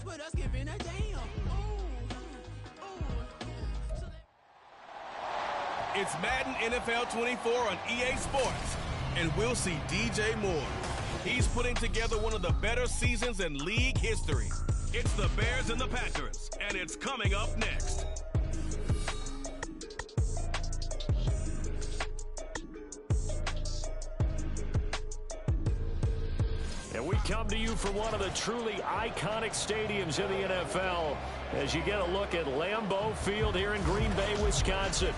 with us giving a damn. It's Madden NFL 24 on EA Sports, and we'll see DJ Moore. He's putting together one of the better seasons in league history. It's the Bears and the Packers, and it's coming up next. And we come to you from one of the truly iconic stadiums in the NFL as you get a look at Lambeau Field here in Green Bay, Wisconsin.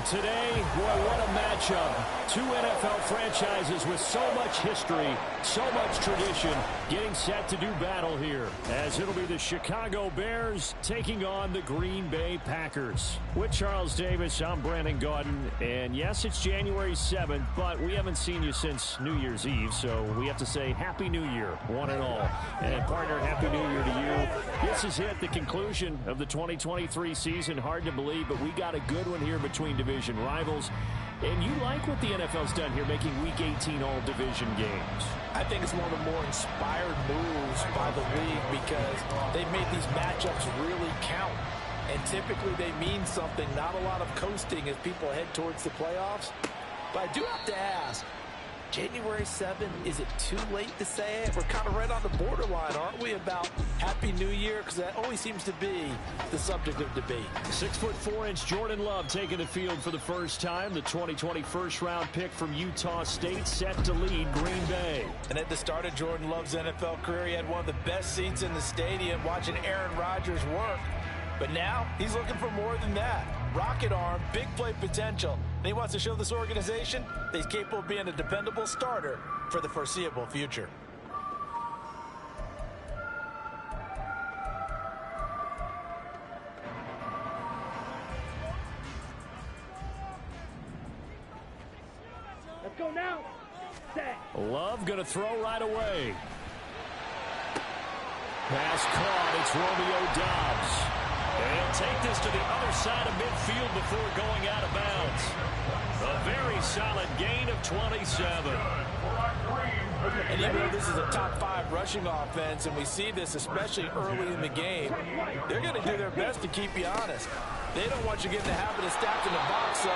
Today, boy, what a matchup. Two NFL franchises with so much history, so much tradition, getting set to do battle here. As it'll be the Chicago Bears taking on the Green Bay Packers. With Charles Davis, I'm Brandon Gaudin. And yes, it's January 7th, but we haven't seen you since New Year's Eve. So we have to say Happy New Year, one and all. And partner, Happy New Year to you. This is it, the conclusion of the 2023 season. Hard to believe, but we got a good one here between division rivals. And you like what the NFL's done here, making Week 18 all division games. I think it's one of the more inspired moves by the league because they've made these matchups really count. And typically they mean something, not a lot of coasting as people head towards the playoffs. But I do have to ask, January 7th, is it too late to say it? We're kind of right on the borderline, aren't we, about Happy New Year? Because that always seems to be the subject of debate. 6'4" Jordan Love taking the field for the first time. The 2020 first-round pick from Utah State set to lead Green Bay. And at the start of Jordan Love's NFL career, he had one of the best seats in the stadium watching Aaron Rodgers work. But now he's looking for more than that. Rocket arm, big play potential. And he wants to show this organization that he's capable of being a dependable starter for the foreseeable future. Let's go now. Set. Love going to throw right away. Pass caught. It's Romeo Doubs. And he'll take this to the other side of midfield before going out of bounds. A very solid gain of 27. And even though this is a top-5 rushing offense, and we see this especially early in the game, they're going to do their best to keep you honest. They don't want you getting the habit of stacking the box, so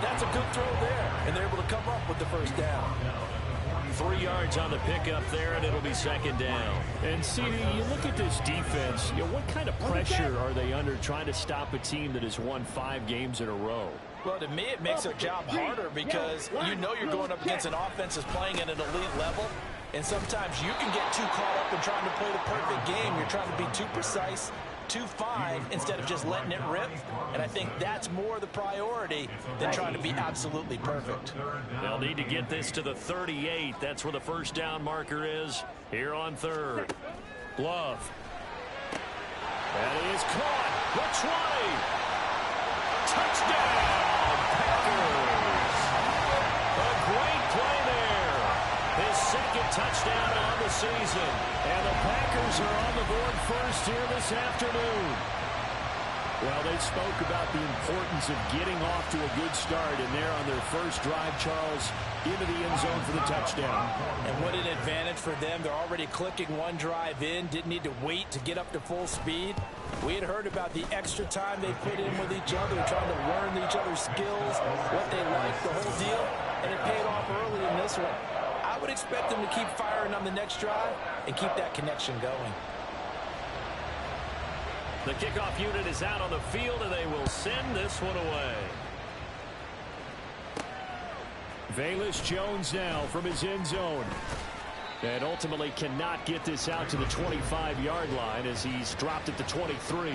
that's a good throw there. And they're able to come up with the first down. 3 yards on the pickup there, and it'll be second down. And, CD, you look at this defense, what kind of pressure are they under trying to stop a team that has won 5 games in a row? Well, to me, it makes their job harder because you know you're going up against an offense that's playing at an elite level, and sometimes you can get too caught up in trying to play the perfect game. You're trying to be too precise, too fine, instead of just letting it rip. And I think that's more the priority than trying to be absolutely perfect. They'll need to get this to the 38. That's where the first down marker is here on third. Glove. That is caught. The 20. Touchdown, Packers. A great play there. His second touchdown on the season. And the Packers are on the board first here this afternoon. Well, they spoke about the importance of getting off to a good start, and they're on their first drive, Charles, into the end zone for the touchdown. And what an advantage for them. They're already clicking one drive in, didn't need to wait to get up to full speed. We had heard about the extra time they put in with each other, trying to learn each other's skills, what they like, the whole deal, and it paid off early in this one. I would expect them to keep firing on the next drive and keep that connection going. The kickoff unit is out on the field, and they will send this one away. Velus Jones now from his end zone. And ultimately cannot get this out to the 25-yard line as he's dropped at the 23.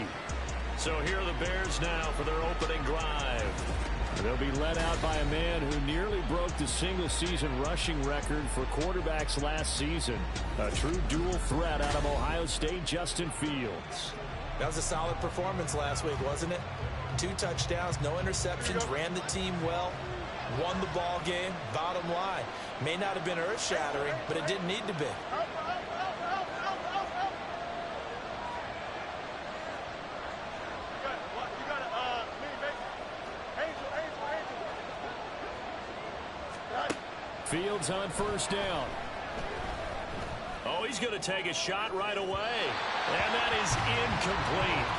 So here are the Bears now for their opening drive. They'll be led out by a man who nearly broke the single-season rushing record for quarterbacks last season. A true dual threat out of Ohio State, Justin Fields. That was a solid performance last week, wasn't it? 2 touchdowns, no interceptions, ran the team well, won the ball game. Bottom line, may not have been earth-shattering, but it didn't need to be. Fields on first down. Oh, he's going to take a shot right away. And that is incomplete.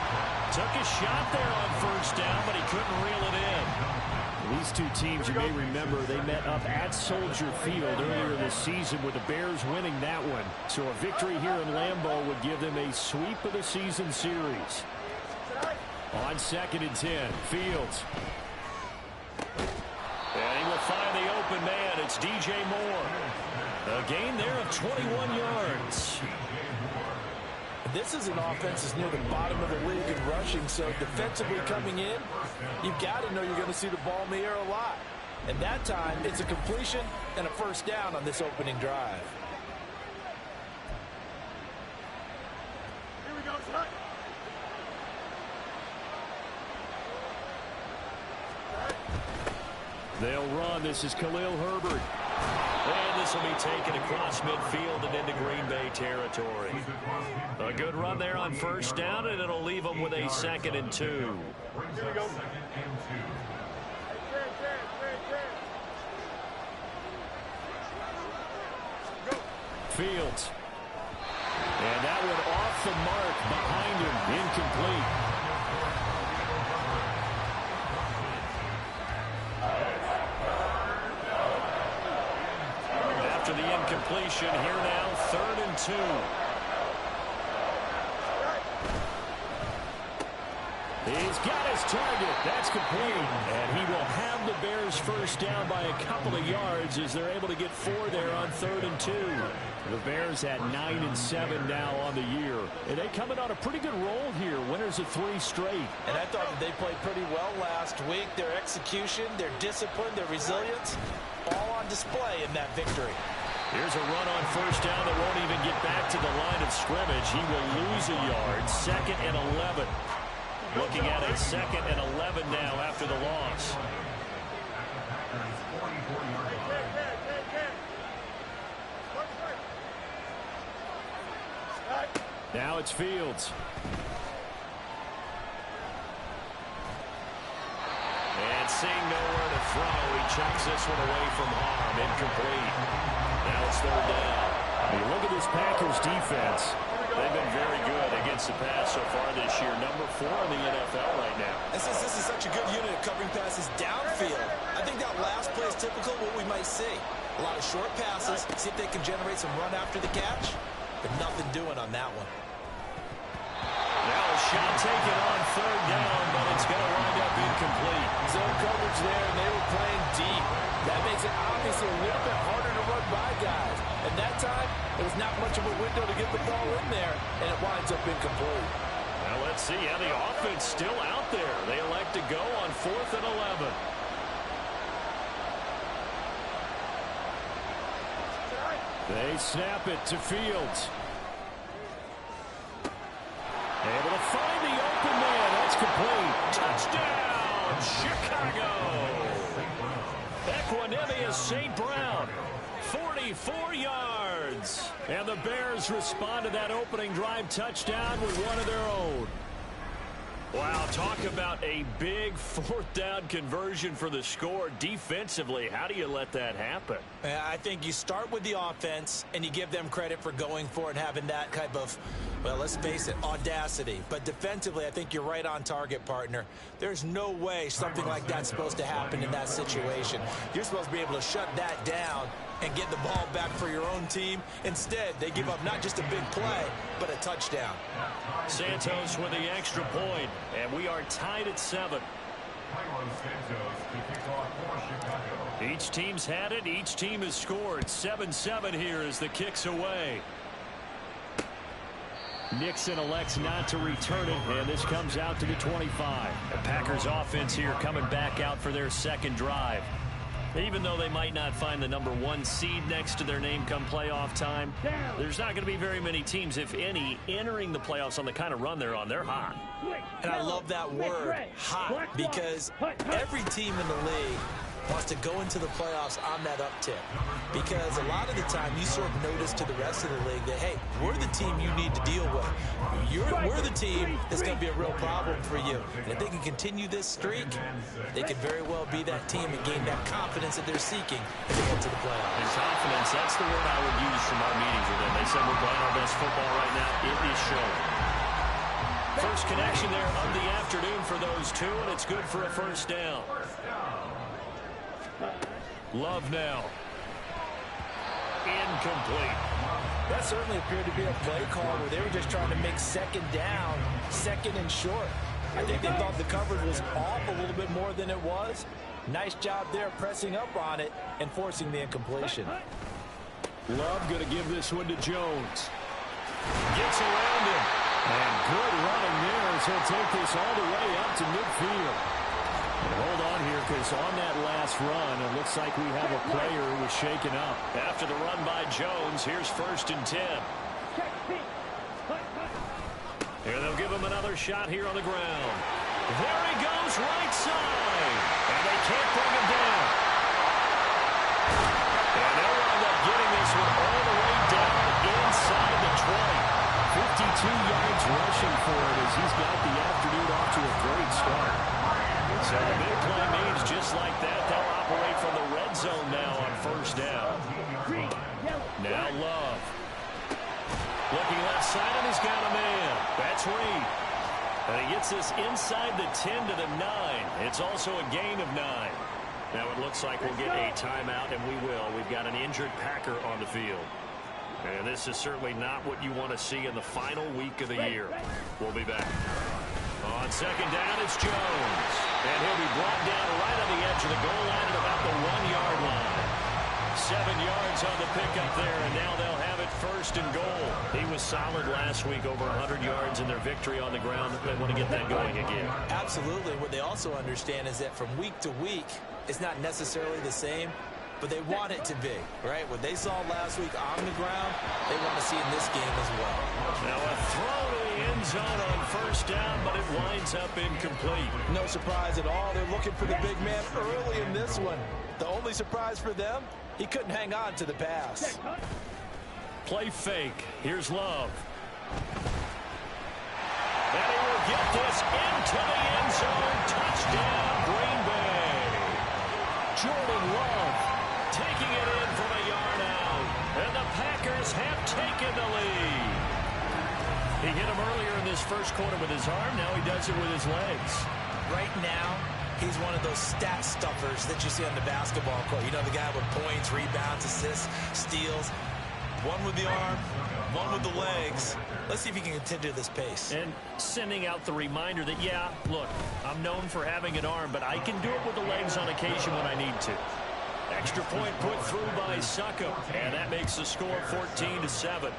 Took a shot there on first down, but he couldn't reel it in. These two teams, you may remember, they met up at Soldier Field earlier this season with the Bears winning that one. So a victory here in Lambeau would give them a sweep of the season series. On 2nd and 10, Fields. And he will find the open man. It's DJ Moore. A gain there of 21 yards. This is an offense that's near the bottom of the league in rushing, so defensively coming in, you've got to know you're going to see the ball in the air a lot. And that time, it's a completion and a first down on this opening drive. Here we go, son. They'll run. This is Khalil Herbert. And this will be taken across midfield and into Green Bay territory. A good run there on first down, and it'll leave them with a 2nd and 2. Here we go. Fields. And that one off the mark behind him. Incomplete. After the incompletion, here now, 3rd and 2. He's got his target. That's complete. And he will have the Bears first down by a couple of yards as they're able to get 4 there on 3rd and 2. The Bears at 9-7 now on the year. And they coming on a pretty good roll here. Winners of 3 straight. And I thought that they played pretty well last week. Their execution, their discipline, their resilience, all on display in that victory. Here's a run on first down that won't even get back to the line of scrimmage. He will lose a yard. 2nd and 11. Looking at a 2nd and 11 now after the loss. Now it's Fields. And seeing nowhere to throw, he checks this one away from harm. Incomplete. Now it's 3rd down. When you look at this Packers defense, they've been very good against the pass so far this year. Number 4 in the NFL right now. This is such a good unit of covering passes downfield. I think that last play is typical of what we might see. A lot of short passes, see if they can generate some run after the catch, but nothing doing on that one. Now a shot taken on 3rd down, but it's going to wind up incomplete. Zone coverage there, and they were playing deep. That makes it obviously a little bit harder to run by guys. And that time, there was not much of a window to get the ball in there, and it winds up incomplete. Now let's see how the offense still out there. They elect to go on 4th and 11. They snap it to Fields. Able to find the open man. That's complete. Touchdown, Chicago. Equanimous St. Brown. 44 yards. And the Bears respond to that opening drive touchdown with one of their own. Wow, talk about a big 4th down conversion for the score. Defensively, how do you let that happen? I think you start with the offense, and you give them credit for going for it and having that type of, well, let's face it, audacity. But defensively, I think you're right on target, partner. There's no way something like that's supposed to happen in that situation. You're supposed to be able to shut that down and get the ball back for your own team. Instead, they give up not just a big play, but a touchdown. Santos with the extra point, and we are tied at 7. Each team's had it. Each team has scored. 7-7 here as the kick's away. Nixon elects not to return it, and this comes out to the 25. The Packers offense here coming back out for their 2nd drive. Even though they might not find the number 1 seed next to their name come playoff time, there's not going to be very many teams, if any, entering the playoffs on the kind of run they're on. They're hot. And I love that word, hot, because every team in the league wants to go into the playoffs on that uptick. Because a lot of the time you sort of notice to the rest of the league that, hey, we're the team you need to deal with. We're the team that's going to be a real problem for you. And if they can continue this streak, they could very well be that team and gain that confidence that they're seeking as they get to the playoffs. And confidence, that's the word I would use from our meetings with them. They said we're playing our best football right now. It is showing. First connection there of the afternoon for those two, and it's good for a first down. Love now. Incomplete. That certainly appeared to be a play call where they were just trying to make second down, second and short. I think they thought the coverage was off a little bit more than it was. Nice job there pressing up on it and forcing the incompletion. Love going to give this one to Jones. Gets around him. And good running there as he'll take this all the way up to midfield. And hold on here, because on that last run, it looks like we have a player who was shaken up. After the run by Jones, here's 1st and 10. Here they'll give him another shot here on the ground. There he goes, right side. And they can't bring him down. And they'll wind up getting this one all the way down inside the 20. 52 yards rushing for it as he's got the afternoon off to a great start. So the big play means just like that, they'll operate from the red zone now on 1st down. Now Love. Looking left side, and he's got a man. That's Reed. And he gets this inside the 10 to the 9. It's also a gain of 9. Now it looks like we'll get a timeout, and we will. We've got an injured Packer on the field. And this is certainly not what you want to see in the final week of the year. We'll be back. On 2nd down, it's Jones. And he'll be brought down right on the edge of the goal line at about the 1-yard line. 7 yards on the pickup there, and now they'll have it 1st and goal. He was solid last week, over 100 yards in their victory on the ground. They want to get that going again. Absolutely. What they also understand is that from week to week, it's not necessarily the same, but they want it to be, right? What they saw last week on the ground, they want to see in this game as well. Now a throw to the end zone on 1st down, but it winds up incomplete. No surprise at all. They're looking for the big man early in this one. The only surprise for them, he couldn't hang on to the pass. Play fake. Here's Love. And he will get this into the end zone. Touchdown, Green Bay. Jordan Love taking it in from a yard out. And the Packers have taken the lead. He hit him earlier in this first quarter with his arm. Now he does it with his legs. Right now, he's one of those stat stuffers that you see on the basketball court. You know, the guy with points, rebounds, assists, steals. One with the arm, one with the legs. Let's see if he can continue this pace. And sending out the reminder that, yeah, look, I'm known for having an arm, but I can do it with the legs on occasion when I need to. Extra point put through by Suckup, and that makes the score 14-7.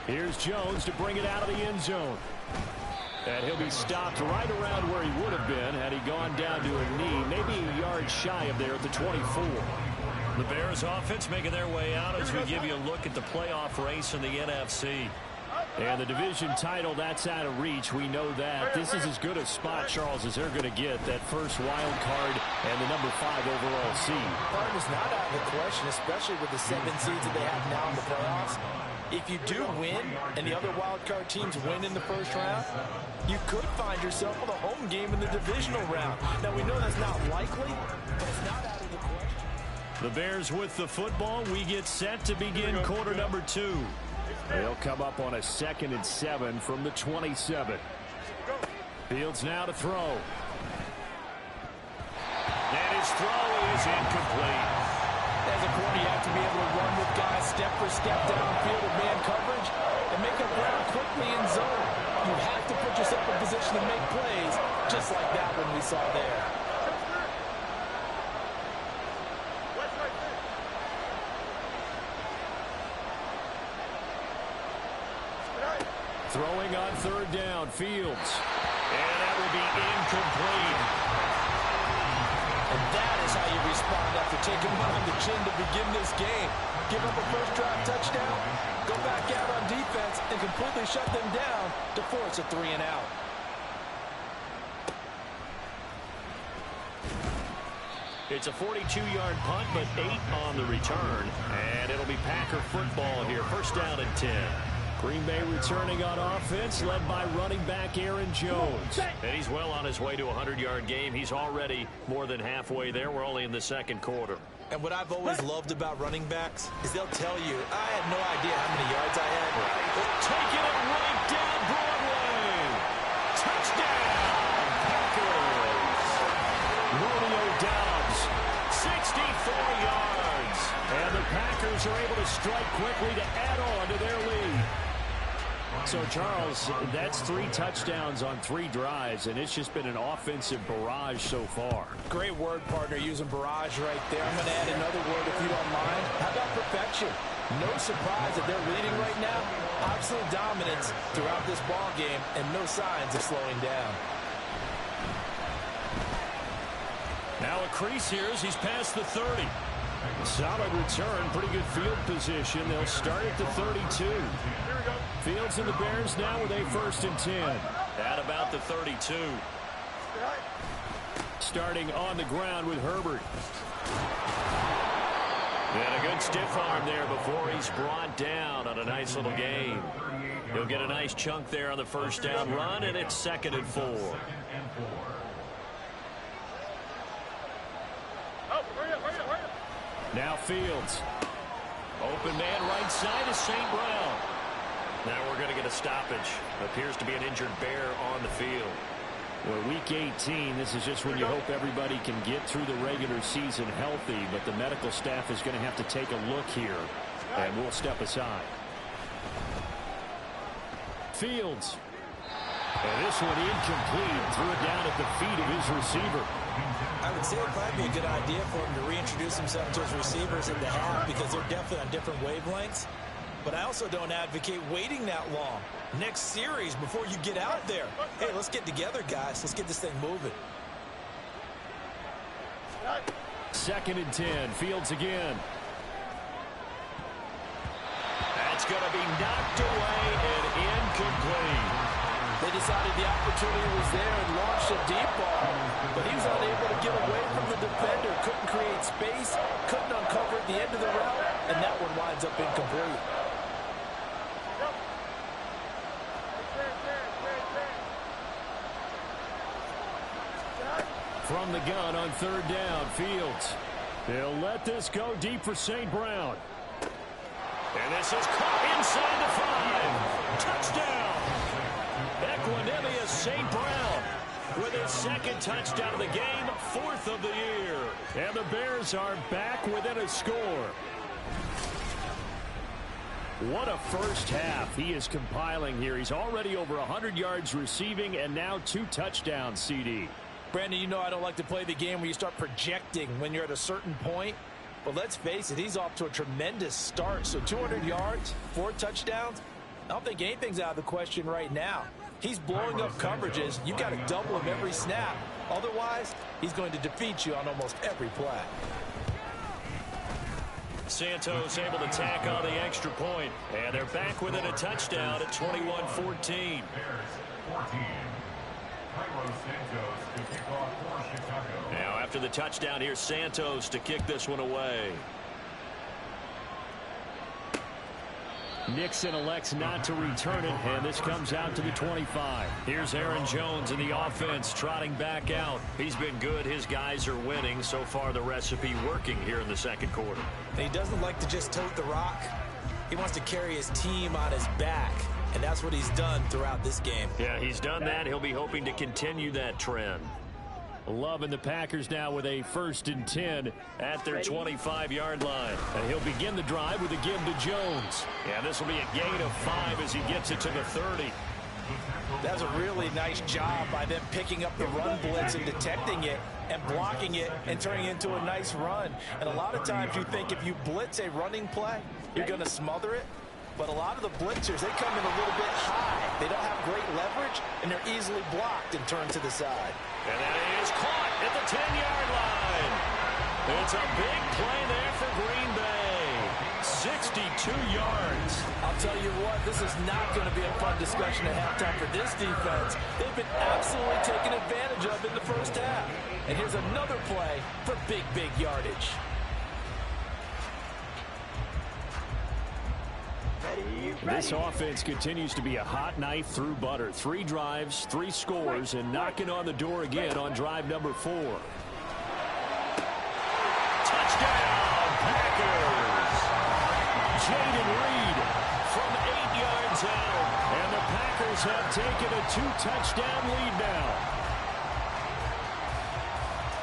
Here's Jones to bring it out of the end zone. And he'll be stopped right around where he would have been had he gone down to a knee, maybe a yard shy of there at the 24. The Bears offense making their way out as we give you a look at the playoff race in the NFC. And the division title, that's out of reach. We know that. This is as good a spot, Charles, as they're going to get. That first wild card and the number 5 overall seed. Card is not out of the question, especially with the 7 seeds that they have now in the playoffs. If you do win and the other wild card teams win in the first round, you could find yourself with a home game in the divisional round. Now, we know that's not likely, but it's not out of the question. The Bears with the football. We get set to begin quarter number 2. They'll come up on a 2nd and 7 from the 27. Fields now to throw. And his throw is incomplete. As a corner, you have to be able to run with guys step for step downfield with man coverage and make up ground quickly in zone. You have to put yourself in position to make plays, just like that one we saw there. Throwing on 3rd down, Fields. And that will be incomplete. And that is how you respond after taking one on the chin to begin this game. Give up a first drive touchdown, go back out on defense, and completely shut them down to force a 3-and-out. It's a 42-yard punt, but 8 on the return. And it'll be Packer football here. First down and 10. Green Bay returning on offense, led by running back Aaron Jones. And he's well on his way to a 100-yard game. He's already more than halfway there. We're only in the 2nd quarter. And what I've always loved about running backs is they'll tell you, I had no idea how many yards I had. Taking it right down Bears are able to strike quickly to add on to their lead. So, Charles, that's 3 touchdowns on 3 drives, and it's just been an offensive barrage so far. Great word, partner, using barrage right there. I'm going to add another word if you don't mind. How about perfection? No surprise that they're leading right now. Absolute dominance throughout this ball game, and no signs of slowing down. Now a crease here as he's past the 30. Solid return, pretty good field position. They'll start at the 32. Fields and the Bears now with a 1st and 10. At about the 32. Starting on the ground with Herbert. And a good stiff arm there before he's brought down on a nice little gain. He'll get a nice chunk there on the 1st down run, and it's 2nd and 4. Now Fields. Open man right side is St. Brown. Now we're going to get a stoppage. Appears to be an injured Bear on the field. Well, week 18, this is just when you hope everybody can get through the regular season healthy, but the medical staff is going to have to take a look here, and we'll step aside. Fields. And this one incomplete. Threw it down at the feet of his receiver. I would say it might be a good idea for him to reintroduce himself to his receivers at the half because they're definitely on different wavelengths. But I also don't advocate waiting that long. Next series before you get out there. Hey, let's get together, guys. Let's get this thing moving. 2nd and 10. Fields again. That's going to be knocked away and incomplete. They decided the opportunity was there and launched a deep ball, but he was unable to get away from the defender, couldn't create space, couldn't uncover at the end of the route, and that one winds up incomplete. From the gun on 3rd down, Fields. They'll let this go deep for St. Brown. And this is caught inside the 5. Touchdown! Equanimous St. Brown with his 2nd touchdown of the game, 4th of the year. And the Bears are back within a score. What a first half he is compiling here. He's already over 100 yards receiving and now 2 touchdowns, CD. Brandon, you know I don't like to play the game where you start projecting when you're at a certain point. But let's face it, he's off to a tremendous start. So 200 yards, 4 touchdowns. I don't think anything's out of the question right now. He's blowing up coverages. You've got to double him every snap. Otherwise, he's going to defeat you on almost every play. Santos able to tack on the extra point. And they're back within a touchdown at 21-14. Now after the touchdown, here's Santos to kick this one away. Nixon elects not to return it, and this comes out to the 25. Here's Aaron Jones in the offense trotting back out. He's been good. His guys are winning. So far, the recipe working here in the 2nd quarter. And he doesn't like to just tote the rock. He wants to carry his team on his back, and that's what he's done throughout this game. Yeah, he's done that. He'll be hoping to continue that trend. Love and the Packers now with a 1st and 10 at their 25-yard line. And he'll begin the drive with a give to Jones. And this will be a gain of 5 as he gets it to the 30. That's a really nice job by them picking up the run blitz and detecting it and blocking it and turning it into a nice run. And a lot of times you think if you blitz a running play, you're going to smother it. But a lot of the blitzers, they come in a little bit high. They don't have great leverage, and they're easily blocked and turned to the side. And that is caught at the 10-yard line. It's a big play there for Green Bay. 62 yards. I'll tell you what, this is not going to be a fun discussion at halftime for this defense. They've been absolutely taken advantage of in the first half. And here's another play for big yardage. This offense continues to be a hot knife through butter. 3 drives, 3 scores, and knocking on the door again on drive number 4. Touchdown, Packers! Jaden Reed from 8 yards out, and the Packers have taken a 2-touchdown lead now.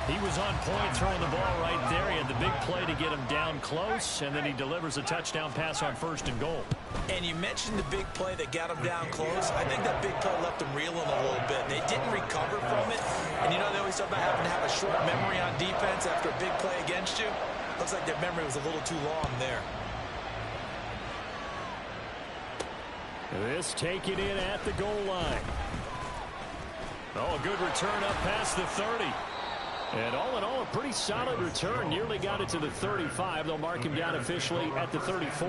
He was on point throwing the ball right there. He had the big play to get him down close, and then he delivers a touchdown pass on 1st and goal. And you mentioned the big play that got him down close. I think that big play left him reeling a little bit. They didn't recover from it. And you know, they always talk about having to have a short memory on defense after a big play against you. Looks like their memory was a little too long there. This taken in at the goal line. Oh, a good return up past the 30. And all in all, a pretty solid return. Nearly got it to the 35. They'll mark him down officially at the 34.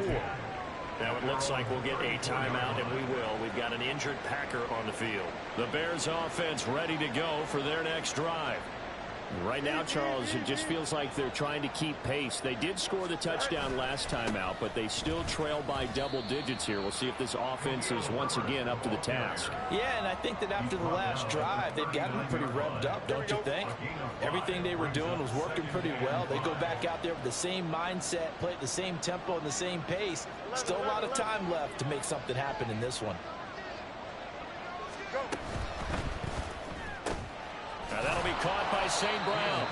Now it looks like we'll get a timeout, and we will. We've got an injured Packer on the field. The Bears offense ready to go for their next drive. Right now, Charles, it just feels like they're trying to keep pace. They did score the touchdown last time out, but they still trail by double digits here. We'll see if this offense is once again up to the task. Yeah, and I think that after the last drive, they've gotten pretty revved up, don't you think? Everything they were doing was working pretty well. They go back out there with the same mindset, play at the same tempo and the same pace. Still a lot of time left to make something happen in this one. Now that'll be caught by St. Brown.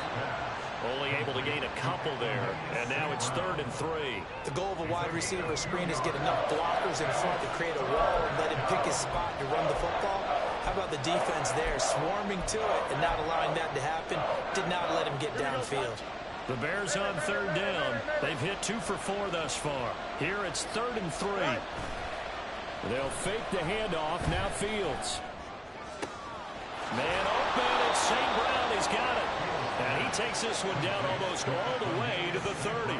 Only able to gain a couple there, and now it's 3rd and 3. The goal of a wide receiver screen is get enough blockers in front to create a wall and let him pick his spot to run the football. How about the defense there, swarming to it and not allowing that to happen? Did not let him get downfield. The Bears on 3rd down. They've hit 2 for 4 thus far. Here it's 3rd and 3. They'll fake the handoff. Now Fields. Man open, it's St. Brown. He's got it. And he takes this one down almost all the way to the 30.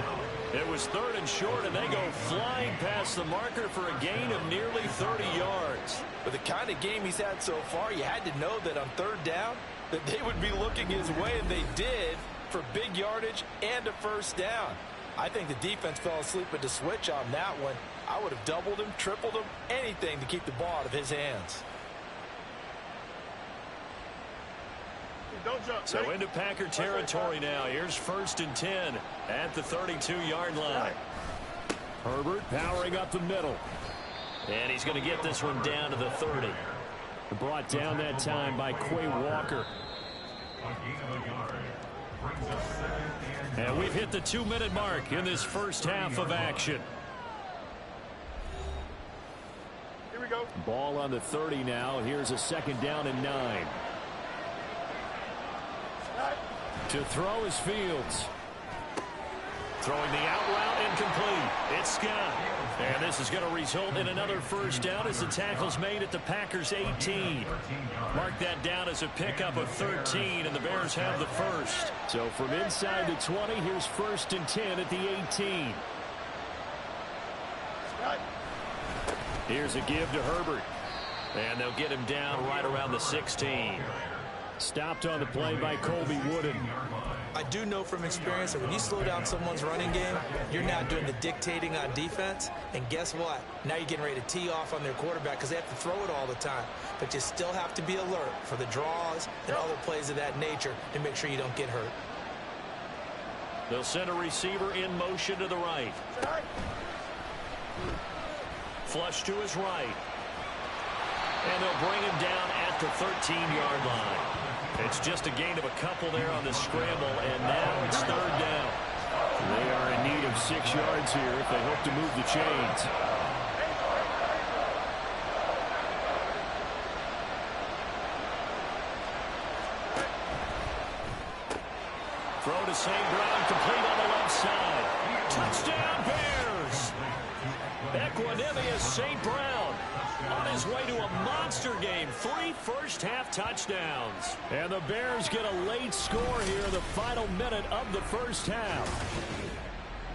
It was 3rd and short, and they go flying past the marker for a gain of nearly 30 yards. With the kind of game he's had so far, you had to know that on 3rd down that they would be looking his way, and they did, for big yardage and a 1st down. I think the defense fell asleep at the switch on that one. I would have doubled him, tripled him, anything to keep the ball out of his hands. So into Packer territory now. Here's 1st and 10 at the 32-yard line. Herbert powering up the middle. And he's going to get this one down to the 30. Brought down that time by Quay Walker. And we've hit the 2-minute mark in this first half of action. Here we go. Ball on the 30 now. Here's a 2nd down and 9. To throw is Fields. Throwing the out route incomplete. It's Scott. And this is going to result in another 1st down as the tackle's made at the Packers' 18. Mark that down as a pickup of 13, and the Bears have the 1st. So from inside the 20, here's 1st and 10 at the 18. Here's a give to Herbert. And they'll get him down right around the 16. Stopped on the play by Colby Wooden. I do know from experience that when you slow down someone's running game, you're not doing the dictating on defense. And guess what? Now you're getting ready to tee off on their quarterback because they have to throw it all the time. But you still have to be alert for the draws and other plays of that nature to make sure you don't get hurt. They'll send a receiver in motion to the right. Flush to his right. And they'll bring him down at the 13-yard line. It's just a gain of a couple there on the scramble, and now it's 3rd down. They are in need of 6 yards here if they hope to move the chains. Throw to St. Brown, complete on the left side. Touchdown, Bears! Equanimous St. Brown on his way to a monster game. 3 first-half touchdowns. And the Bears get a late score here in the final minute of the first half.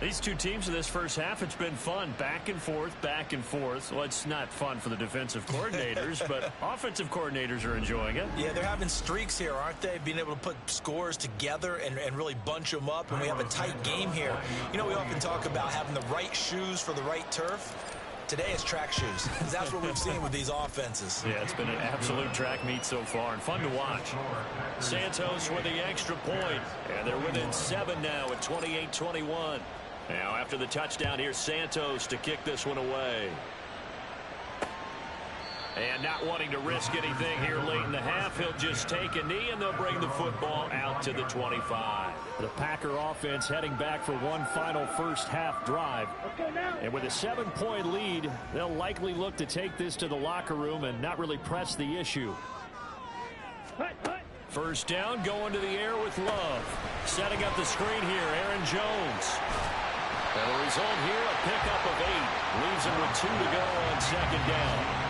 These two teams in this first half, it's been fun. Back and forth, back and forth. Well, it's not fun for the defensive coordinators, but offensive coordinators are enjoying it. Yeah, they're having streaks here, aren't they? Being able to put scores together and really bunch them up, and we have a tight game here. You know, we often talk about having the right shoes for the right turf. Today it's track shoes. That's what we've seen with these offenses. Yeah, it's been an absolute track meet so far and fun to watch. Santos with the extra point, and they're within 7 now at 28-21. Now after the touchdown, here's Santos to kick this one away. And not wanting to risk anything here late in the half, he'll just take a knee, and they'll bring the football out to the 25. The Packer offense heading back for one final first-half drive. And with a 7-point lead, they'll likely look to take this to the locker room and not really press the issue. First down, going to the air with Love. Setting up the screen here, Aaron Jones. And the result here, a pickup of 8. Leaves him with 2 to go on second down.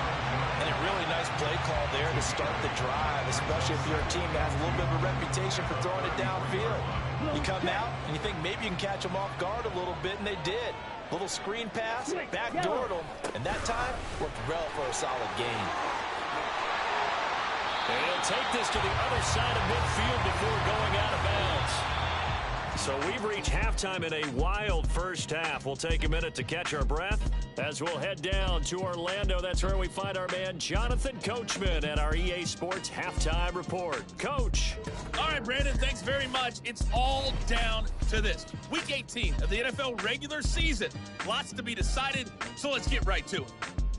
And a really nice play call there to start the drive, especially if you're a team that has a little bit of a reputation for throwing it downfield. You come out and you think maybe you can catch them off guard a little bit, and they did. Little screen pass, backdoored them, and that time worked well for a solid gain. And he'll take this to the other side of midfield before going out of bounds. So we've reached halftime in a wild first half. We'll take a minute to catch our breath as we'll head down to Orlando. That's where we find our man Jonathan Coachman at our EA Sports Halftime Report. Coach. All right, Brandon, thanks very much. It's all down to this. Week 18 of the NFL regular season. Lots to be decided, so let's get right to it.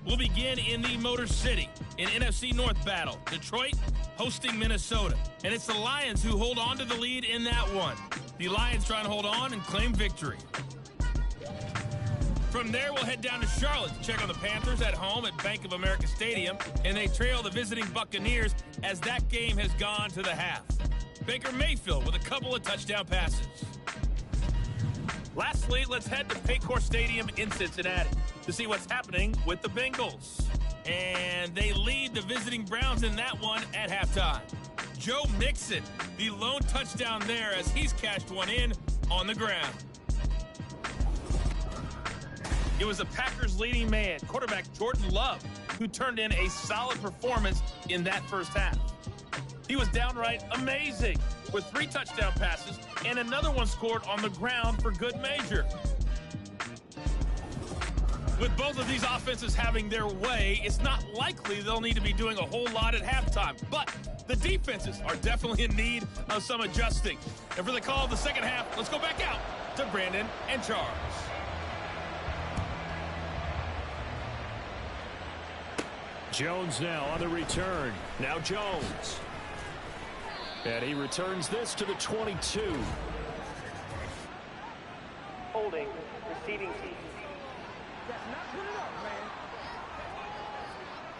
We'll begin in the Motor City in NFC North battle. Detroit hosting Minnesota. And it's the Lions who hold on to the lead in that one. The Lions trying to hold on and claim victory. From there, we'll head down to Charlotte to check on the Panthers at home at Bank of America Stadium. And they trail the visiting Buccaneers as that game has gone to the half. Baker Mayfield with a couple of touchdown passes. Lastly, let's head to Paycor Stadium in Cincinnati to see what's happening with the Bengals. And they lead the visiting Browns in that one at halftime. Joe Mixon, the lone touchdown there as he's cashed one in on the ground. It was the Packers' leading man, quarterback Jordan Love, who turned in a solid performance in that first half. He was downright amazing with 3 touchdown passes and another one scored on the ground for good measure. With both of these offenses having their way, it's not likely they'll need to be doing a whole lot at halftime. But the defenses are definitely in need of some adjusting. And for the call of the second half, let's go back out to Brandon and Charles. Jones now on the return. Now Jones. And he returns this to the 22. Holding, receiving team.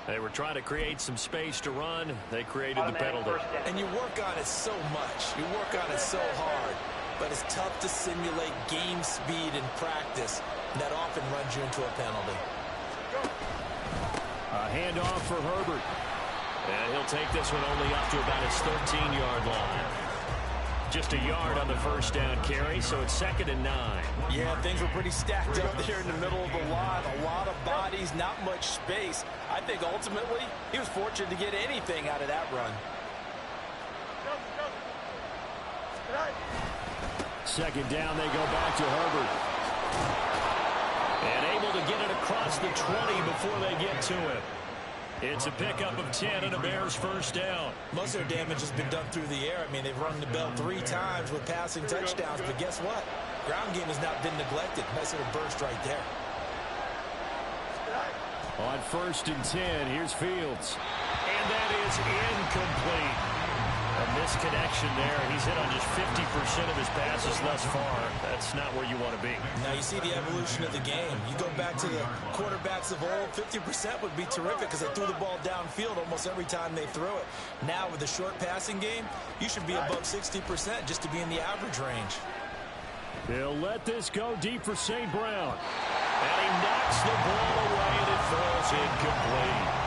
They were trying to create some space to run. They created the penalty. And you work on it so much. You work on it so hard. But it's tough to simulate game speed in practice. And that often runs you into a penalty. A handoff for Herbert. And he'll take this one only up to about his 13-yard line. Just a yard on the first down carry, so it's 2nd and 9. Yeah, things were pretty stacked up there in the middle of the line. A lot of bodies, not much space. I think ultimately he was fortunate to get anything out of that run. Second down, they go back to Herbert. And able to get it across the 20 before they get to him. It's a pickup of 10 and a Bears first down. Most of their damage has been done through the air. I mean, they've rung the bell 3 times with passing touchdowns. But guess what? Ground game has not been neglected. Nice little burst right there. On 1st and 10, here's Fields. And that is incomplete. A misconnection there. He's hit on just 50% of his passes thus far. That's not where you want to be. Now you see the evolution of the game. You go back to the quarterbacks of old, 50% would be terrific because they threw the ball downfield almost every time they threw it. Now with the short passing game, you should be above 60% just to be in the average range. They'll let this go deep for St. Brown. And he knocks the ball away and it falls incomplete.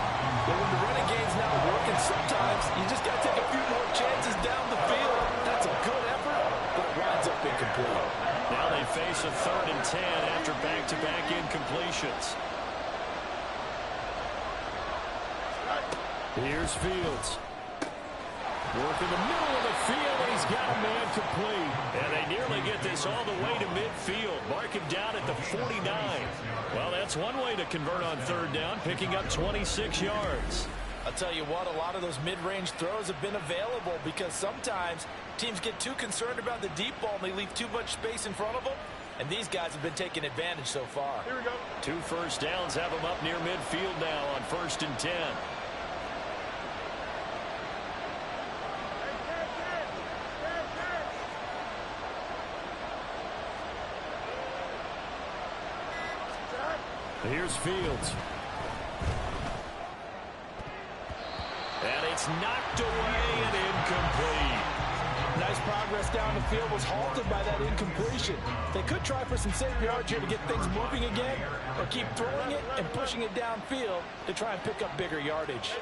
But when the running game's not working, sometimes you just got to take a few more chances down the field. That's a good effort, but it winds up incomplete. Now they face a 3rd and 10 after back-to-back incompletions. Here's Fields. Work in the middle of the field, and he's got a man complete. And they nearly get this all the way to midfield. Mark him down at the 49. Well, that's one way to convert on 3rd down, picking up 26 yards. I'll tell you what, a lot of those mid-range throws have been available because sometimes teams get too concerned about the deep ball and they leave too much space in front of them. And these guys have been taking advantage so far. Here we go. 2 first downs have them up near midfield now on 1st and 10. Here's Fields. And it's knocked away and incomplete. Nice progress down the field, was halted by that incompletion. They could try for some safe yards here to get things moving again, or keep throwing it and pushing it downfield to try and pick up bigger yardage.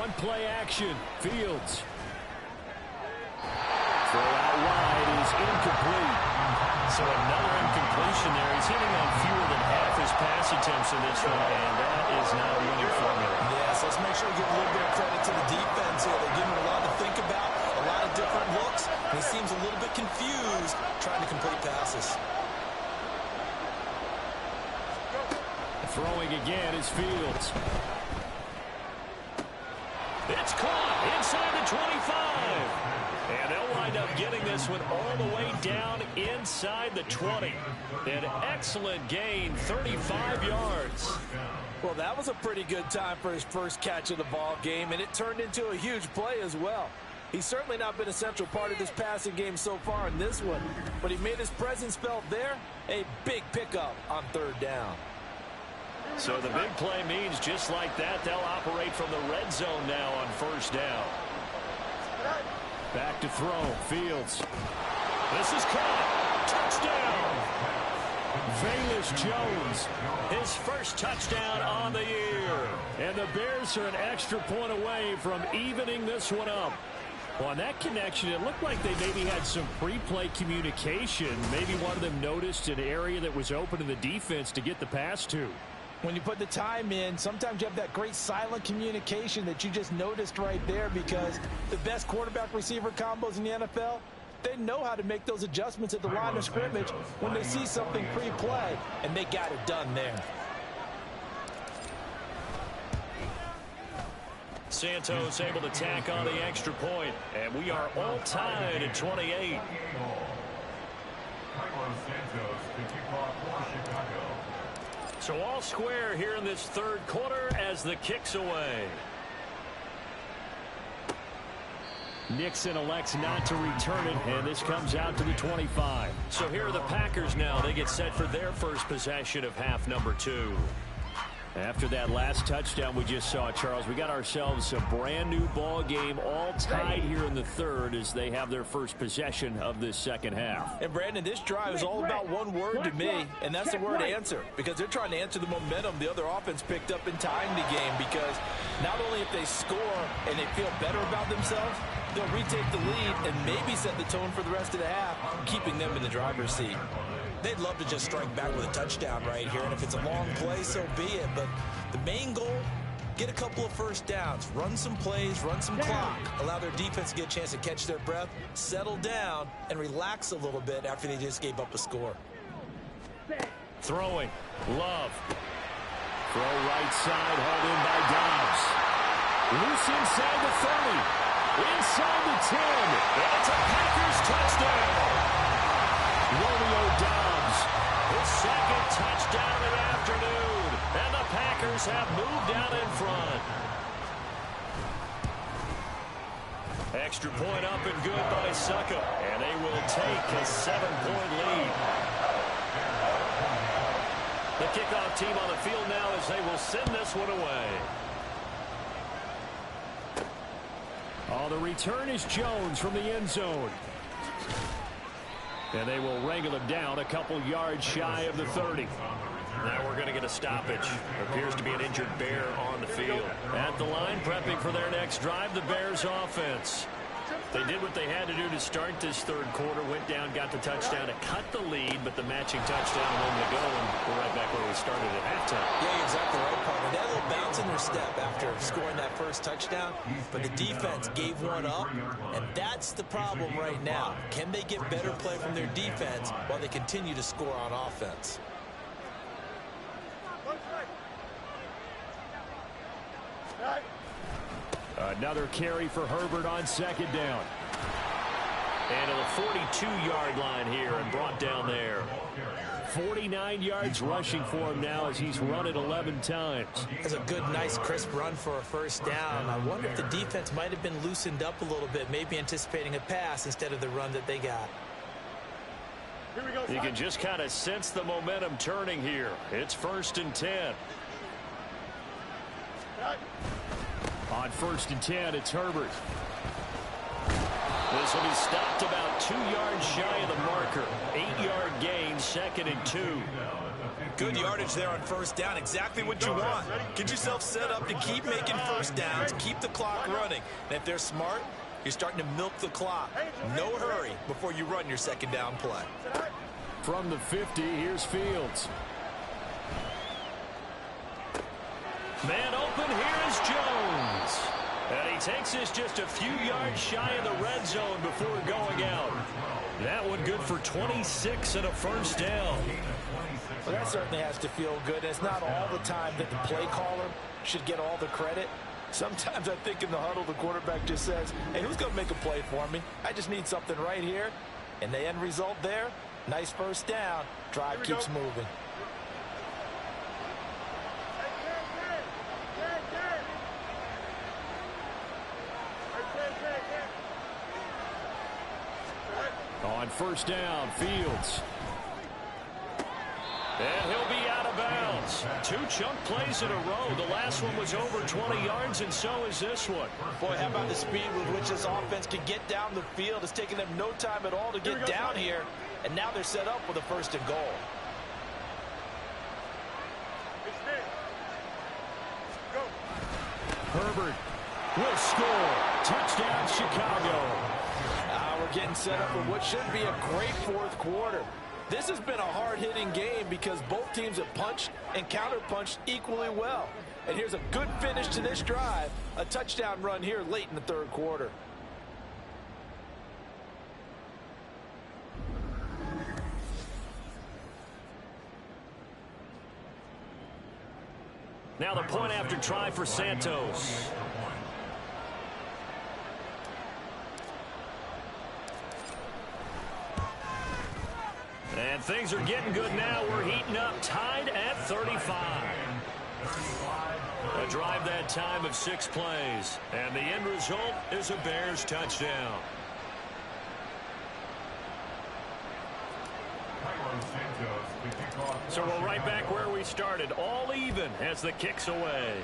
On play action, Fields. Throw out wide is incomplete. So another incompletion there. He's hitting on fewer than half his pass attempts in this one, and that is not a winning formula. Yes, let's make sure we give a little bit of credit to the defense here. They're giving him a lot to think about, a lot of different looks, and he seems a little bit confused trying to complete passes. Throwing again is Fields. It's caught inside the 25. And they'll wind up getting this one all the way down inside the 20. An excellent gain, 35 yards. Well, that was a pretty good time for his first catch of the ball game, and it turned into a huge play as well. He's certainly not been a central part of this passing game so far in this one, but he made his presence felt there. A big pickup on third down. So the big play means just like that, they'll operate from the red zone now on first down. Back to throw, Fields. This is caught. Touchdown. Velus Jones, his first touchdown on the year. And the Bears are an extra point away from evening this one up. Well, on that connection, it looked like they maybe had some pre-play communication. Maybe one of them noticed an area that was open in the defense to get the pass to. When you put the time in, sometimes you have that great silent communication that you just noticed right there, because the best quarterback-receiver combos in the NFL, they know how to make those adjustments at the line of scrimmage when they see something pre-play, and they got it done there. Santos able to tack on the extra point, and we are all tied at 28. So all square here in this third quarter as the kick's away. Nixon elects not to return it, and this comes out to the 25. So here are the Packers now. They get set for their first possession of half number 2. After that last touchdown we just saw, Charles, we got ourselves a brand new ball game, all tied here in the third as they have their first possession of this second half. And Brandon, this drive is all about one word to me, and that's the word answer, because they're trying to answer the momentum the other offense picked up in tying the game, because not only if they score and they feel better about themselves, they'll retake the lead and maybe set the tone for the rest of the half, keeping them in the driver's seat. They'd love to just strike back with a touchdown right here, and if it's a long play, so be it. But the main goal, get a couple of first downs, run some plays, run some clock, allow their defense to get a chance to catch their breath, settle down, and relax a little bit after they just gave up a score. Throwing, Love. Throw right side, hauled in by Dobbs. Loose inside the 30, inside the 10, and it's a Packers touchdown. Romeo Dobbs, his second touchdown of the afternoon, and the Packers have moved out in front. Extra point up and good by Succa, and they will take a 7-point lead. The kickoff team on the field now as they will send this one away. Oh, the return is Jones from the end zone. And they will wrangle him down a couple yards shy of the 30. Now we're going to get a stoppage. There appears to be an injured Bear on the field. At the line, prepping for their next drive, the Bears offense. They did what they had to do to start this third quarter. Went down, got the touchdown to cut the lead, but the matching touchdown a moment ago, and we're right back where we started at halftime. Yeah, you're exactly right, partner. They had a little bounce in their step after scoring that first touchdown, but the defense gave one up, and that's the problem right now. Can they get better play from their defense while they continue to score on offense? Another carry for Herbert on second down. And to the 42-yard line here and brought down there. 49 yards rushing for him now as he's run it 11 times. That's a good, nice, crisp run for a first down. I wonder if the defense might have been loosened up a little bit, maybe anticipating a pass instead of the run that they got. You can just kind of sense the momentum turning here. It's 1st and 10. On 1st and 10, it's Herbert. This will be stopped about 2 yards shy of the marker. 8-yard gain, 2nd and 2. Good yardage there on 1st down. Exactly what you want. Get yourself set up to keep making 1st downs, keep the clock running. And if they're smart, you're starting to milk the clock. No hurry before you run your 2nd down play. From the 50, here's Fields. Man open, here is Jones. And he takes this just a few yards shy of the red zone before going out. That one good for 26 and a 1st down. Well, that certainly has to feel good. It's not all the time that the play caller should get all the credit. Sometimes I think in the huddle, the quarterback just says, hey, who's going to make a play for me? I just need something right here. And the end result there, nice 1st down. Drive keeps moving. On 1st down, Fields. And he'll be out of bounds. 2 chunk plays in a row. The last one was over 20 yards, and so is this one. Boy, how about the speed with which this offense can get down the field? It's taking them no time at all to get down here, and now they're set up with a 1st and goal. Herbert will score. Touchdown, Chicago. We're getting set up for what should be a great 4th quarter. This has been a hard-hitting game because both teams have punched and counterpunched equally well. And here's a good finish to this drive. A touchdown run here late in the 3rd quarter. Now the point after try for Santos. And things are getting good now. We're heating up, tied at 35. A drive that time of 6 plays. And the end result is a Bears touchdown. So we're right back where we started. All even as the kick's away.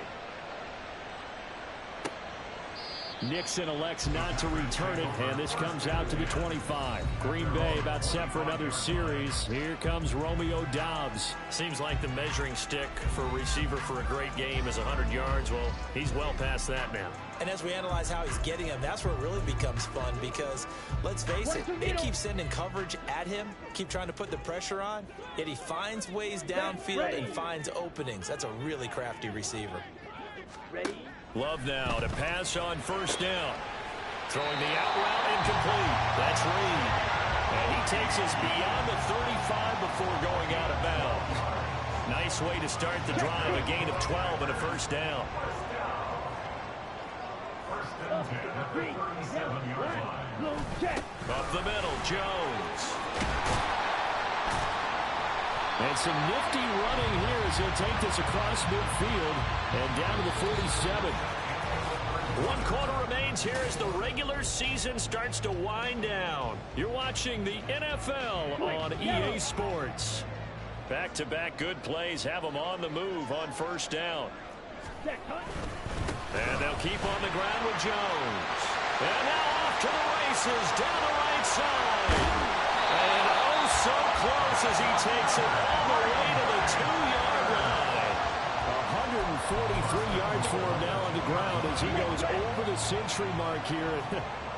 Nixon elects not to return it, and this comes out to the 25. Green Bay about set for another series. Here comes Romeo Doubs. Seems like the measuring stick for a receiver for a great game is 100 yards. Well, he's well past that now. And as we analyze how he's getting them, that's where it really becomes fun because, let's face it, they keep sending coverage at him, keep trying to put the pressure on, yet he finds ways downfield and finds openings. That's a really crafty receiver. Ready? Love now to pass on 1st down. Throwing the out route incomplete. That's Reed. And he takes us beyond the 35 before going out of bounds. Nice way to start the drive. A gain of 12 and a 1st down. Up the middle, Jones. And some nifty running here as he'll take this across midfield and down to the 47. 1 quarter remains here as the regular season starts to wind down. You're watching the NFL on EA Sports. Back-to-back good plays have them on the move on 1st down. And they'll keep on the ground with Jones. And now off to the races down the right side. And oh, so close as he takes it all the way to the 2-yard line. 143 yards for him now on the ground as he goes over the century mark here.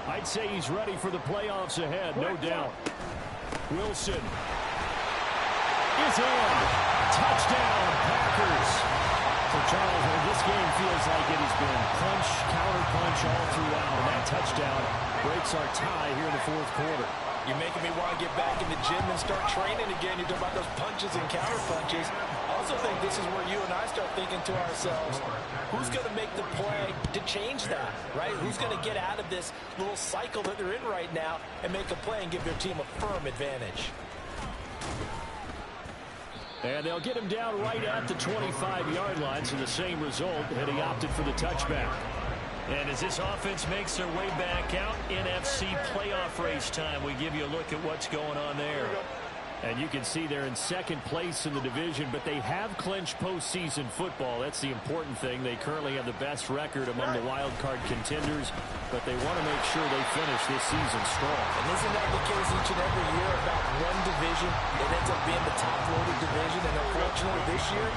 I'd say he's ready for the playoffs ahead, no doubt. Wilson is in. Touchdown, Packers. So, Charles, this game feels like it has been punch, counter-punch all throughout. And that touchdown breaks our tie here in the 4th quarter. You're making me want to get back in the gym and start training again. You're talking about those punches and counter punches. I also think this is where you and I start thinking to ourselves, who's going to make the play to change that, right? Who's going to get out of this little cycle that they're in right now and make a play and give their team a firm advantage? And they'll get him down right at the 25-yard line, so the same result, and he opted for the touchback. And as this offense makes their way back out, NFC playoff race time, we give you a look at what's going on there. And you can see they're in second place in the division, but they have clinched postseason football. That's the important thing. They currently have the best record among the wild card contenders, but they want to make sure they finish this season strong. And isn't that the case each and every year about one division that ends up being the top-loaded division? And unfortunately this year,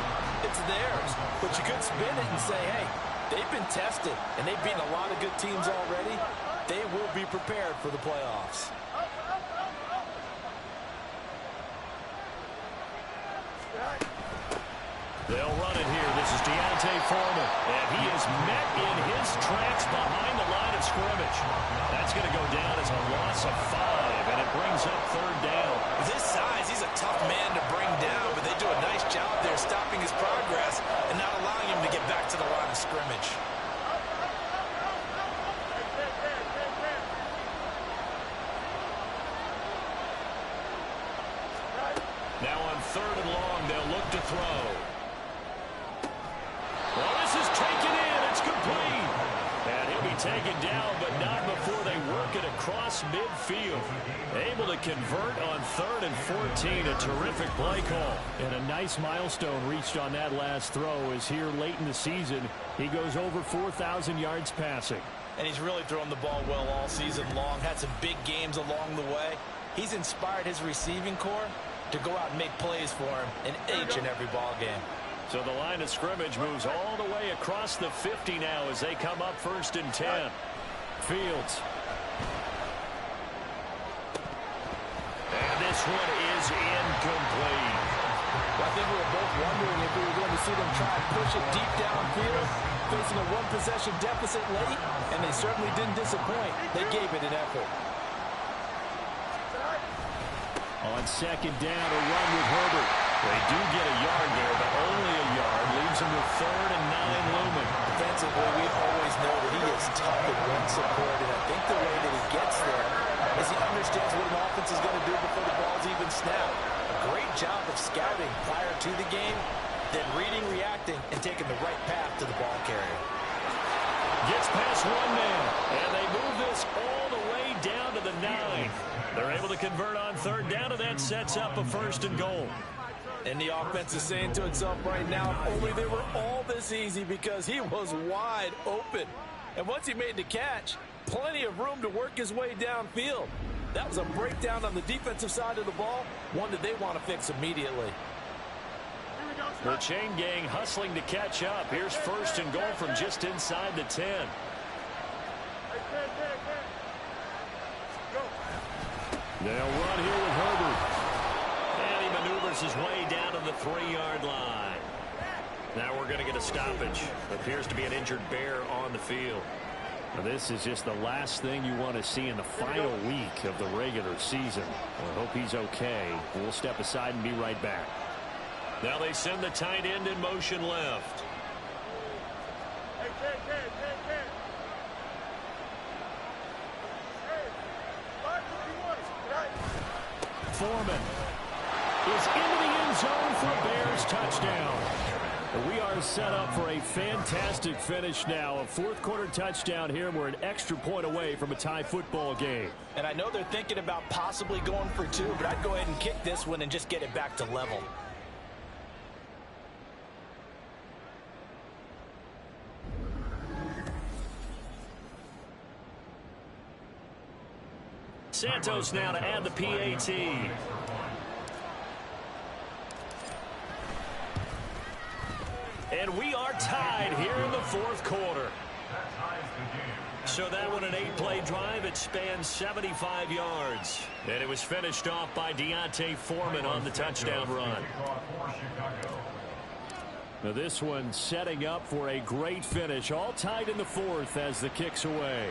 it's theirs. But you could spin it and say, hey, they've been tested, and they've beaten a lot of good teams already. They will be prepared for the playoffs. They'll run it here. This is Foreman, and he is met in his tracks behind the line of scrimmage. That's going to go down as a loss of 5, and it brings up third down. With his size, he's a tough man to bring down, but they do a nice job there stopping his progress and not allowing him to get back to the line of scrimmage. Now on third and long, they'll look to throw. Well, this is taken in. It's complete. And he'll be taken down, but not before they work it across midfield. Able to convert on 3rd and 14. A terrific play call. And a nice milestone reached on that last throw as here late in the season, he goes over 4,000 yards passing. And he's really thrown the ball well all season long. Had some big games along the way. He's inspired his receiving corps to go out and make plays for him in each and every ball game. So the line of scrimmage moves all the way across the 50 now as they come up 1st and 10. Fields. And this one is incomplete. Well, I think we were both wondering if we were going to see them try and push it deep downfield, facing a one-possession deficit late, and they certainly didn't disappoint. They gave it an effort. On 2nd down, a run with Herbert. They do get a yard there, but only a yard. Leaves them with 3rd and 9 looming. Defensively, we always know that he is tough and run support, and I think the way that he gets there is he understands what an offense is going to do before the ball's even snapped. A great job of scouting prior to the game, then reading, reacting, and taking the right path to the ball carrier. Gets past one man, and they move this all the way down to the 9. They're able to convert on 3rd down, and that sets up a 1st and goal. And the offense is saying to itself right now, if only they were all this easy, because he was wide open. And once he made the catch, plenty of room to work his way downfield. That was a breakdown on the defensive side of the ball, one that they want to fix immediately. The chain gang hustling to catch up. Here's 1st and goal from just inside the 10. They'll run here with Herbert. And he maneuvers his way down to the 3-yard line. Now we're going to get a stoppage. Appears to be an injured Bear on the field. Now this is just the last thing you want to see in the final week of the regular season. I hope he's okay. We'll step aside and be right back. Now they send the tight end in motion left. Foreman is into the end zone for a Bears touchdown. We are set up for a fantastic finish now. A 4th quarter touchdown here. We're an extra point away from a tie football game. And I know they're thinking about possibly going for 2, but I'd go ahead and kick this one and just get it back to level. Santos now to add the PAT. And we are tied here in the 4th quarter. So that one, an 8-play drive. It spans 75 yards. And it was finished off by Foreman on the touchdown run. Now this one setting up for a great finish. All tied in the 4th as the kick's away.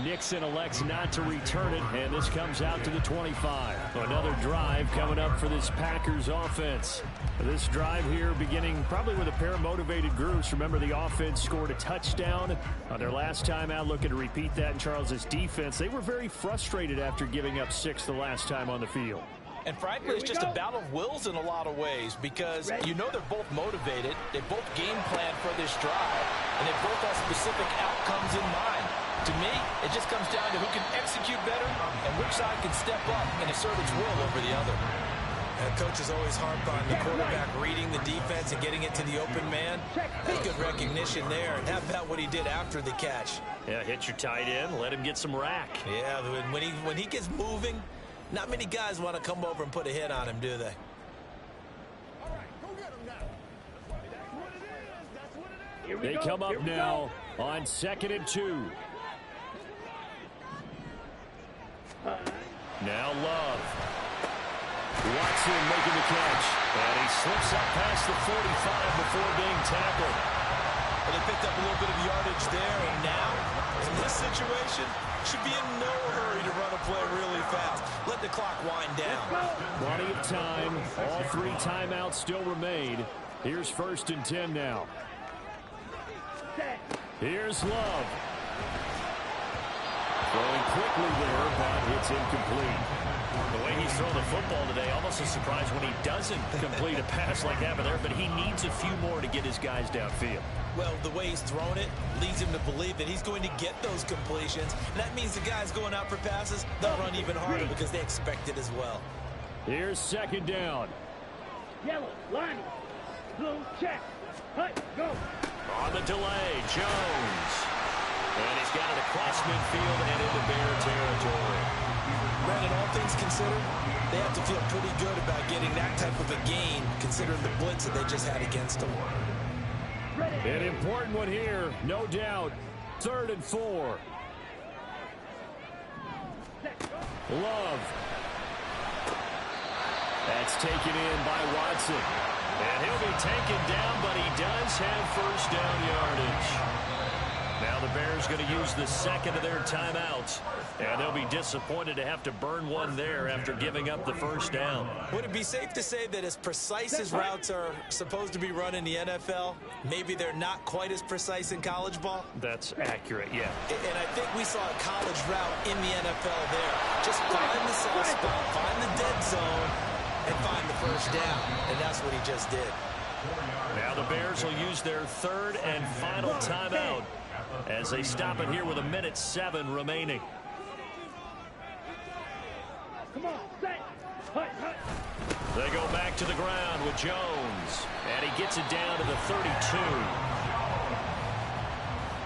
Nixon elects not to return it, and this comes out to the 25. Another drive coming up for this Packers offense. This drive here beginning probably with a pair of motivated groups. Remember, the offense scored a touchdown on their last time out. Looking to repeat that in Charles's defense. They were very frustrated after giving up 6 the last time on the field. And frankly, it's just a battle of wills in a lot of ways, because you know they're both motivated. They both game plan for this drive, and they both have specific outcomes in mind. To me, it just comes down to who can execute better and which side can step up and assert its will over the other. And coaches always harp on the quarterback reading the defense and getting it to the open man. That's good recognition there. And how about what he did after the catch? Yeah, hit your tight end, let him get some rack. Yeah, when he gets moving, not many guys want to come over and put a hit on him, do they? They come up now on 2nd and 2. Now Love. Watson making the catch. And he slips up past the 45 before being tackled. Well, they picked up a little bit of yardage there, and now, in this situation, should be in no hurry to run a play really fast. Let the clock wind down. Plenty of time. All 3 timeouts still remain. Here's 1st and 10 now. Here's Love. Throwing quickly there, but it's incomplete. The way he's throwing the football today, almost a surprise when he doesn't complete a pass like that there, but he needs a few more to get his guys downfield. Well, the way he's thrown it leads him to believe that he's going to get those completions. And that means the guys going out for passes, they'll run even harder because they expect it as well. Here's 2nd down. Yellow, line, blue, check, hut, go. On the delay, Jones. And he's got it across midfield and into Bear territory. Brandon, all things considered, they have to feel pretty good about getting that type of a gain, considering the blitz that they just had against them. An important one here, no doubt. 3rd and 4. Love. That's taken in by Watson. And he'll be taken down, but he does have 1st down yardage. Now the Bears going to use the 2nd of their timeouts. And they'll be disappointed to have to burn one there after giving up the 1st down. Would it be safe to say that as precise as routes are supposed to be run in the NFL, maybe they're not quite as precise in college ball? That's accurate, yeah. And I think we saw a college route in the NFL there. Just find the soft spot, find the dead zone, and find the 1st down. And that's what he just did. Now the Bears will use their 3rd and final timeout as they stop it here with 1:07 remaining. Come on, set. Hut, hut. They go back to the ground with Jones. And he gets it down to the 32.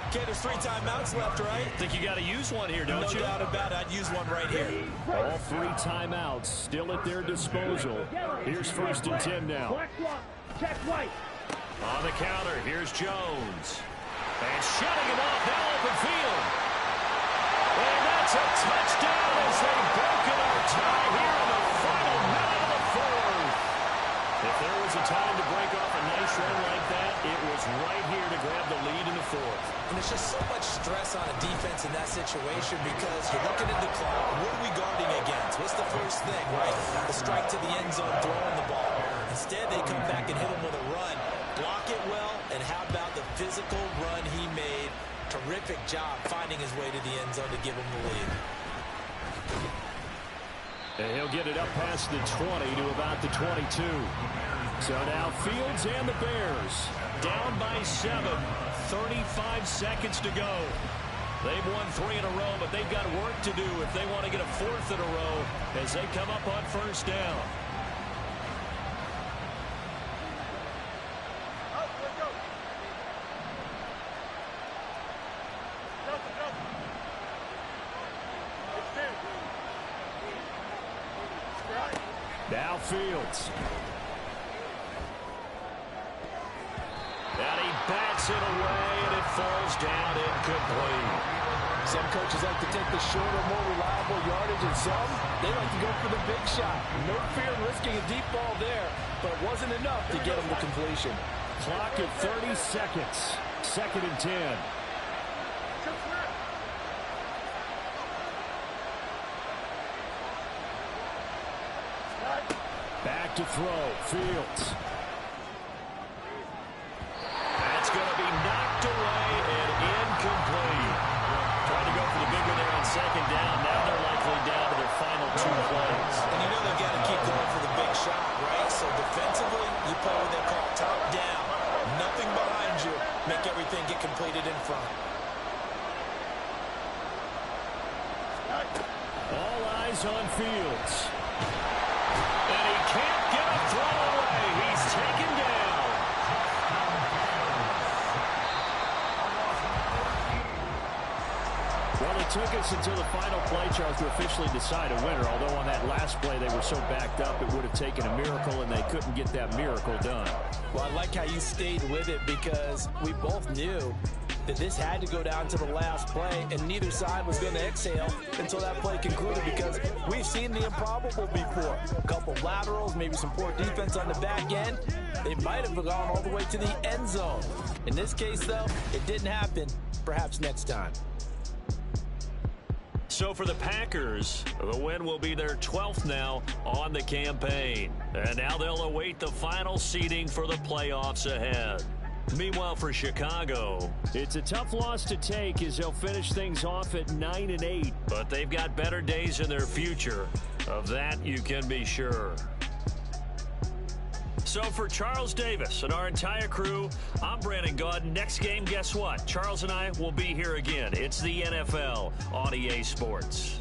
Okay, there's 3 timeouts left, right? Think you got to use one here, don't you? No doubt about it. I'd use one right here. All 3 timeouts still at their disposal. Here's 1st and 10 now. Black block, check white. On the counter, here's Jones. And shutting him off now open field. And that's a touchdown as they've broken our tie here in the final minute of the 4th. If there was a time to break off a nice run like that, it was right here to grab the lead in the 4th. And there's just so much stress on a defense in that situation because you're looking at the clock. What are we guarding against? What's the first thing, right? The strike to the end zone, throwing the ball. Instead, they come back and hit him with a run. Block it well, and how about the physical run he made? Terrific job finding his way to the end zone to give him the lead. And he'll get it up past the 20 to about the 22. So now Fields and the Bears down by 7. 35 seconds to go. They've won 3 in a row, but they've got work to do if they want to get a 4th in a row as they come up on 1st down. Now Fields. And he bats it away, and it falls down incomplete. Some coaches like to take the shorter, more reliable yardage, and some, they like to go for the big shot. No fear in risking a deep ball there, but it wasn't enough to get him to completion. Clock at 30 seconds. 2nd and 10. Back to throw. Fields. That's going to be knocked away and incomplete. Trying to go for the big one there on 2nd down. Now they're likely down to their final 2 plays. And you know they've got to keep going for the big shot, right? So defensively, you play what they call top down. Nothing behind you. Make everything get completed in front. is on Fields. And he can't get a throw away. He's taken down. Well, it took us until the final play, Charles, to officially decide a winner. Although on that last play they were so backed up, it would have taken a miracle, and they couldn't get that miracle done. Well, I like how you stayed with it, because we both knew that this had to go down to the last play, and neither side was going to exhale until that play concluded, because we've seen the improbable before. A couple laterals, maybe some poor defense on the back end. They might have gone all the way to the end zone. In this case, though, it didn't happen. Perhaps next time. So for the Packers, the win will be their 12th now on the campaign. And now they'll await the final seeding for the playoffs ahead. Meanwhile, for Chicago, it's a tough loss to take as they'll finish things off at 9-8. But they've got better days in their future. Of that, you can be sure. So for Charles Davis and our entire crew, I'm Brandon Gaudin. Next game, guess what? Charles and I will be here again. It's the NFL on EA Sports.